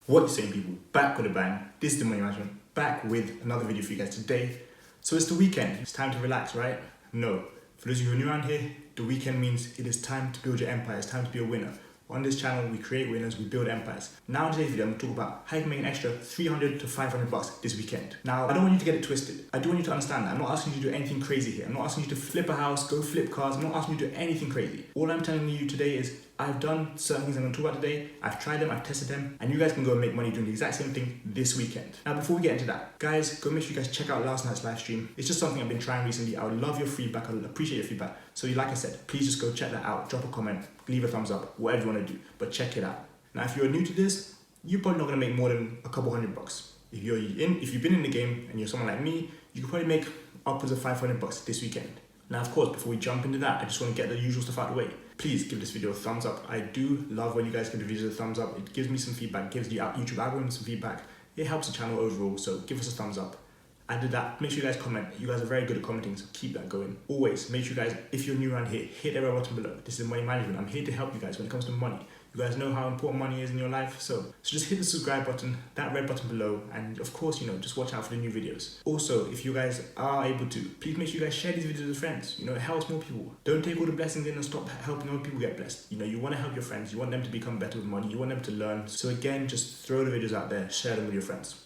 What you saying, people? Back with a bang. This is the Money Management, back with another video for you guys today. So it's the weekend, it's time to relax, right? No. For those of you who are new around here, the weekend means it is time to build your empire, it's time to be a winner. On this channel, we create winners, we build empires. Now in today's video, I'm going to talk about how you can make an extra 300 to 500 bucks this weekend. Now, I don't want you to get it twisted. I do want you to understand that I'm not asking you to do anything crazy here. I'm not asking you to flip a house, go flip cars. I'm not asking you to do anything crazy. All I'm telling you today is I've done certain things I'm going to talk about today. I've tried them, I've tested them, and you guys can go and make money doing the exact same thing this weekend. Now, before we get into that, guys, go make sure you guys check out last night's live stream. It's just something I've been trying recently. I would love your feedback. I would appreciate your feedback. So like I said, please just go check that out. Drop a comment, leave a thumbs up, whatever you want to do, but check it out. Now, if you're new to this, you're probably not going to make more than a couple $100. If you've been in the game and you're someone like me, you could probably make upwards of $500 this weekend. Now, of course, before we jump into that, I just want to get the usual stuff out of the way. Please give this video a thumbs up. I do love when you guys give the videos a thumbs up. It gives me some feedback, gives the YouTube algorithm some feedback. It helps the channel overall, so give us a thumbs up. I did that. Make sure you guys comment. You guys are very good at commenting, so keep that going. Always make sure you guys, if you're new around here, hit the red button below. This is Money Management. I'm here to help you guys when it comes to money. You guys know how important money is in your life, so just hit the subscribe button, that red button below, and of course, just watch out for the new videos. Also, if you guys are able to, please make sure you guys share these videos with friends. It helps more people. Don't take all the blessings in and stop helping other people get blessed. You want to help your friends. You want them to become better with money. You want them to learn. So again, just throw the videos out there, share them with your friends.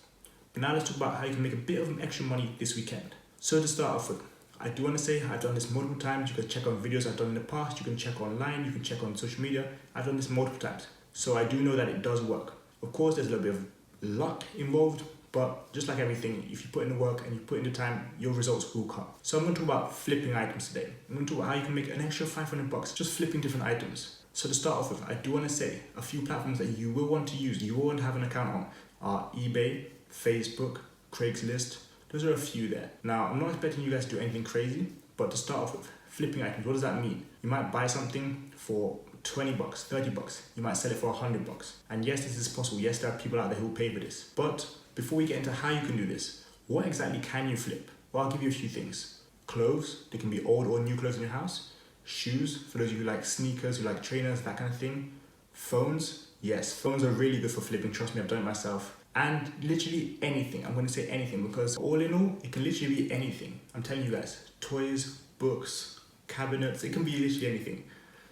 But now let's talk about how you can make a bit of extra money this weekend. So to start off with, I do want to say I've done this multiple times. You can check on videos I've done in the past. You can check online. You can check on social media. I've done this multiple times. So I do know that it does work. Of course, there's a little bit of luck involved, but just like everything, if you put in the work and you put in the time, your results will come. So I'm going to talk about flipping items today. I'm going to talk about how you can make an extra $500 just flipping different items. So to start off with, I do want to say a few platforms that you will want to use, you will want to have an account on, are eBay, Facebook, Craigslist. Those are a few there. Now, I'm not expecting you guys to do anything crazy, but to start off with, flipping items, what does that mean? You might buy something for $20, $30. You might sell it for $100. And yes, this is possible. Yes, there are people out there who will pay for this. But before we get into how you can do this, what exactly can you flip? Well, I'll give you a few things. Clothes, they can be old or new clothes in your house. Shoes, for those of you who like sneakers, who like trainers, that kind of thing. Phones, yes, phones are really good for flipping. Trust me, I've done it myself. And literally anything. I'm going to say anything because all in all, it can literally be anything. I'm telling you guys, toys, books, cabinets, it can be literally anything.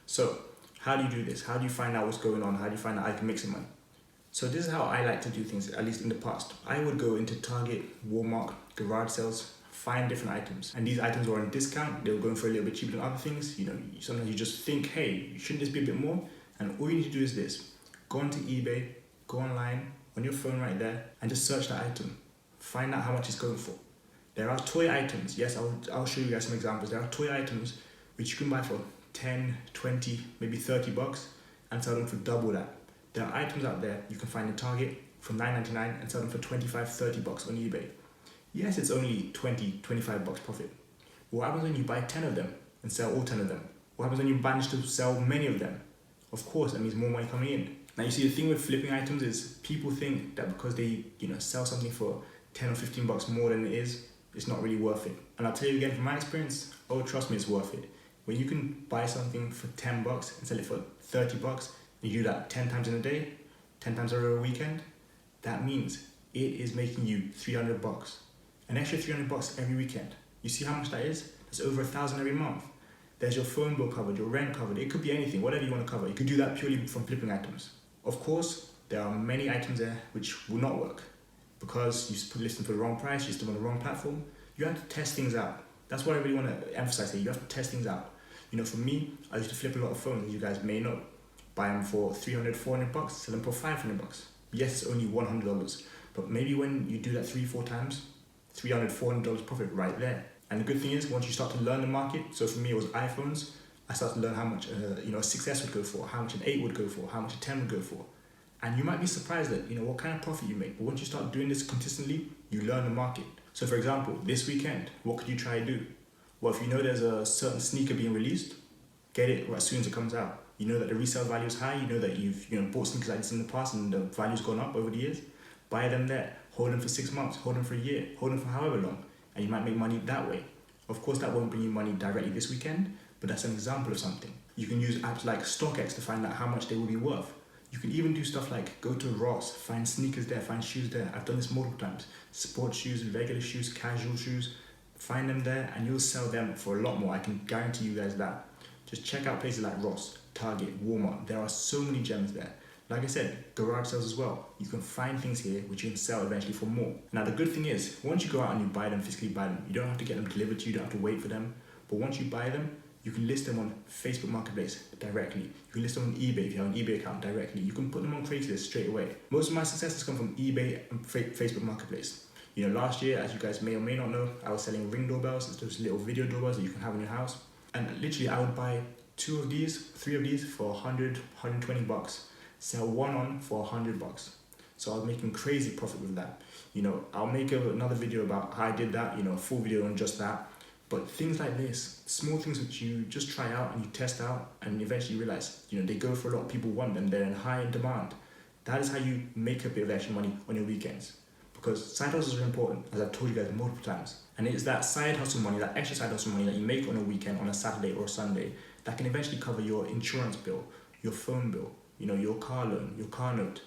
So how do you do this? How do you find out what's going on? How do you find out I can make some money? So this is how I like to do things, at least in the past. I would go into Target, Walmart, garage sales, find different items. And these items were on discount. They were going for a little bit cheaper than other things. Sometimes you just think, hey, shouldn't this be a bit more? And all you need to do is this. Go onto eBay, go online, on your phone right there, and just search that item. Find out how much it's going for. There are toy items. Yes, I'll show you guys some examples. There are toy items which you can buy for 10, 20, maybe $30 and sell them for double that. There are items out there you can find in Target for $9.99 and sell them for $25, $30 on eBay. Yes, it's only $20, $25 profit. What happens when you buy 10 of them and sell all 10 of them? What happens when you manage to sell many of them? Of course, that means more money coming in. Now you see, the thing with flipping items is people think that because they sell something for 10 or $15 more than it is, it's not really worth it. And I'll tell you again from my experience, oh trust me, it's worth it. When you can buy something for $10 and sell it for $30, and you do that 10 times in a day, 10 times over a weekend, that means it is making you $300. An extra $300 every weekend. You see how much that is? That's over $1,000 every month. There's your phone bill covered, your rent covered. It could be anything, whatever you want to cover. You could do that purely from flipping items. Of course, there are many items there which will not work because you listed for the wrong price, you listed on the wrong platform. You have to test things out. That's what I really want to emphasize here. You have to test things out. For me, I used to flip a lot of phones, as you guys may know. Buy them for $300, $400, sell them for $500. Yes, it's only $100, but maybe when you do that 3-4 times, $300, $400 profit right there. And the good thing is, once you start to learn the market, so for me it was iPhones, I started to learn how much a 6S would go for, how much an 8 would go for, how much a 10 would go for. And you might be surprised at what kind of profit you make. But once you start doing this consistently, you learn the market. So for example, this weekend, what could you try to do? Well, if you know there's a certain sneaker being released, get it as soon as it comes out. You know that the resale value is high. You know that you've bought sneakers like this in the past and the value's gone up over the years. Buy them there. Hold them for 6 months. Hold them for a year. Hold them for however long. And you might make money that way. Of course, that won't bring you money directly this weekend, but that's an example of something. You can use apps like StockX to find out how much they will be worth. You can even do stuff like go to Ross, find sneakers there, find shoes there. I've done this multiple times. Sports shoes, regular shoes, casual shoes. Find them there and you'll sell them for a lot more. I can guarantee you guys that. Just check out places like Ross, Target, Walmart. There are so many gems there. Like I said, garage sales as well. You can find things here which you can sell eventually for more. Now the good thing is, once you go out and you buy them, physically buy them, you don't have to get them delivered to you, you don't have to wait for them. But once you buy them, you can list them on Facebook Marketplace directly. You can list them on eBay if you have an eBay account directly. You can put them on Craigslist straight away. Most of my success has come from eBay and Facebook Marketplace. You know, last year, as you guys may or may not know, I was selling Ring doorbells. It's those little video doorbells that you can have in your house. And literally, I would buy 2 of these, 3 of these for 100, 120 bucks. Sell one on for 100 bucks. So I was making crazy profit with that. You know, I'll make another video about how I did that, you know, a full video on just that. But things like this, small things which you just try out and you test out and eventually realize, you know, they go for a lot, people want them, they're in high demand. That is how you make a bit of extra money on your weekends. Because side hustles are important, as I've told you guys multiple times. And it's that side hustle money, that extra side hustle money that you make on a weekend, on a Saturday or a Sunday, that can eventually cover your insurance bill, your phone bill, you know, your car loan, your car note.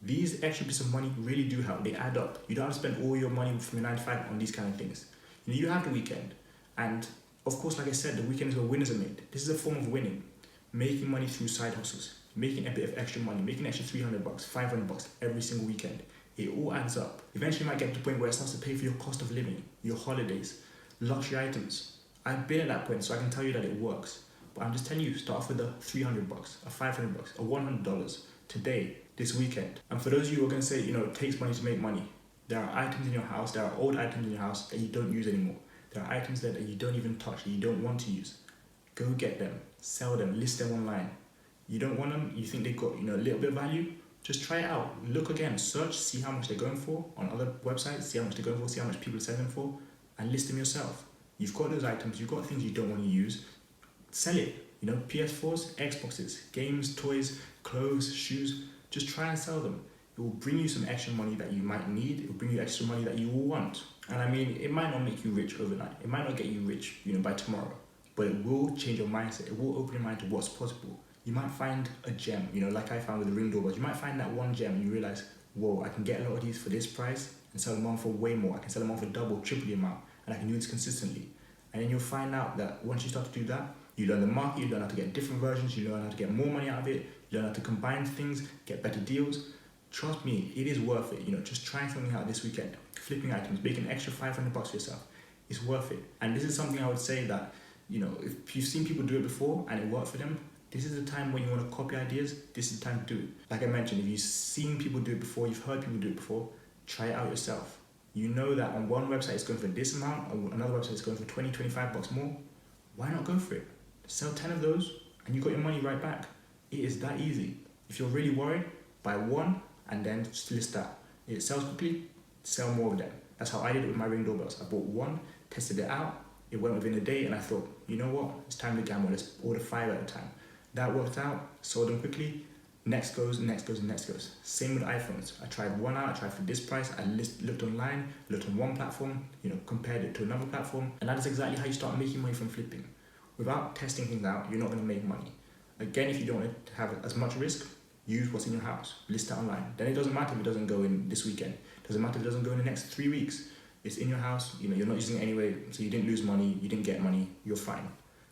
These extra bits of money really do help. They add up. You don't have to spend all your money from your 9 to 5 on these kind of things. You know, you have the weekend. And of course, like I said, the weekend is where winners are made. This is a form of winning. Making money through side hustles. Making a bit of extra money. Making an extra 300 bucks, 500 bucks every single weekend. It all adds up. Eventually you might get to the point where it starts to pay for your cost of living, your holidays, luxury items. I've been at that point, so I can tell you that it works. But I'm just telling you, start off with a 300 bucks, a 500 bucks, a $100 today, this weekend. And for those of you who are going to say, you know, it takes money to make money, there are items in your house, there are old items in your house that you don't use anymore. There are items there that you don't even touch, that you don't want to use. Go get them, sell them, list them online. You don't want them, you think they've got, you know, a little bit of value, just try it out. Look again, search, see how much they're going for on other websites, see how much they're going for, see how much people are selling them for, and list them yourself. You've got those items, you've got things you don't want to use, sell it. You know, PS4s, Xboxes, games, toys, clothes, shoes, just try and sell them. It will bring you some extra money that you might need, it will bring you extra money that you will want. And I mean, it might not make you rich overnight, it might not get you rich, you know, by tomorrow, but it will change your mindset, it will open your mind to what's possible. You might find a gem, you know, like I found with the Ring doorbells. You might find that one gem and you realize, whoa, I can get a lot of these for this price and sell them on for way more. I can sell them on for double, triple the amount, and I can do this consistently. And then you'll find out that once you start to do that, you learn the market, you learn how to get different versions, you learn how to get more money out of it, you learn how to combine things, get better deals. Trust me, it is worth it. You know, just trying something out this weekend, flipping items, making an extra 500 bucks for yourself. It's worth it. And this is something I would say that, you know, if you've seen people do it before and it worked for them, this is the time when you want to copy ideas, this is the time to do it. Like I mentioned, if you've seen people do it before, you've heard people do it before, try it out yourself. You know that on one website it's going for this amount, on another website it's going for 20, 25 bucks more. Why not go for it? Sell 10 of those and you got your money right back. It is that easy. If you're really worried, buy one and then just list that. If it sells quickly, sell more of them. That's how I did it with my Ring doorbells. I bought one, tested it out, it went within a day and I thought, you know what, it's time to gamble, let's order 5 at a time. That worked out, sold them quickly, next goes, next goes, next goes. Same with iPhones. I tried one out, I tried for this price, I looked online, looked on one platform, you know, compared it to another platform, and that is exactly how you start making money from flipping. Without testing things out, you're not going to make money. Again, if you don't want to have as much risk, use what's in your house, list it online. Then it doesn't matter if it doesn't go in this weekend, it doesn't matter if it doesn't go in the next 3 weeks. It's in your house, you know, you're not using it anyway, so you didn't lose money, you didn't get money, you're fine.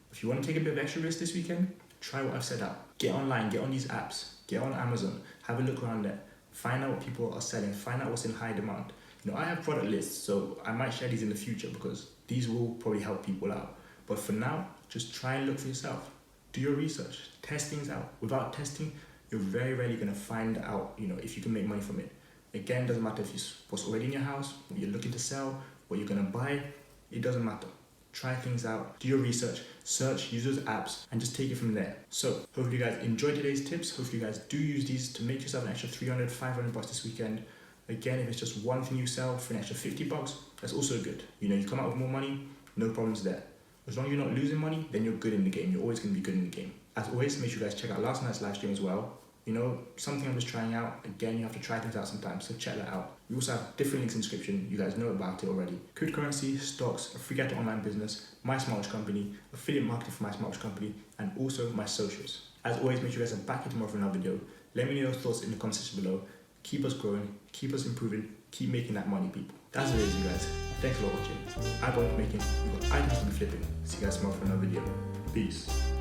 If you want to take a bit of extra risk this weekend, try what I've said out. Get online, get on these apps, get on Amazon, have a look around there, find out what people are selling, find out what's in high demand. You know, I have product lists, so I might share these in the future because these will probably help people out. But for now, just try and look for yourself. Do your research, test things out. Without testing, you're very rarely going to find out, you know, if you can make money from it. Again, doesn't matter if it's what's already in your house, what you're looking to sell, what you're going to buy, it doesn't matter. Try things out, do your research, search, use those apps, and just take it from there. So, hopefully you guys enjoyed today's tips. Hopefully you guys do use these to make yourself an extra 300, 500 bucks this weekend. Again, if it's just one thing you sell for an extra 50 bucks, that's also good. You know, you come out with more money, no problems there. As long as you're not losing money, then you're good in the game. You're always going to be good in the game. As always, make sure you guys check out last night's live stream as well. You know, something I'm just trying out. Again, you have to try things out sometimes, so check that out. We also have different links in the description. You guys know about it already. Cryptocurrency, stocks, a free guide to online business, my smartwatch company, affiliate marketing for my smartwatch company, and also my socials. As always, make sure you guys are back here tomorrow for another video. Let me know your thoughts in the comment section below. Keep us growing, keep us improving, keep making that money, people. That's what it is, you guys. Thanks a lot for watching. I got making, we've got items to be flipping. See you guys tomorrow for another video. Peace.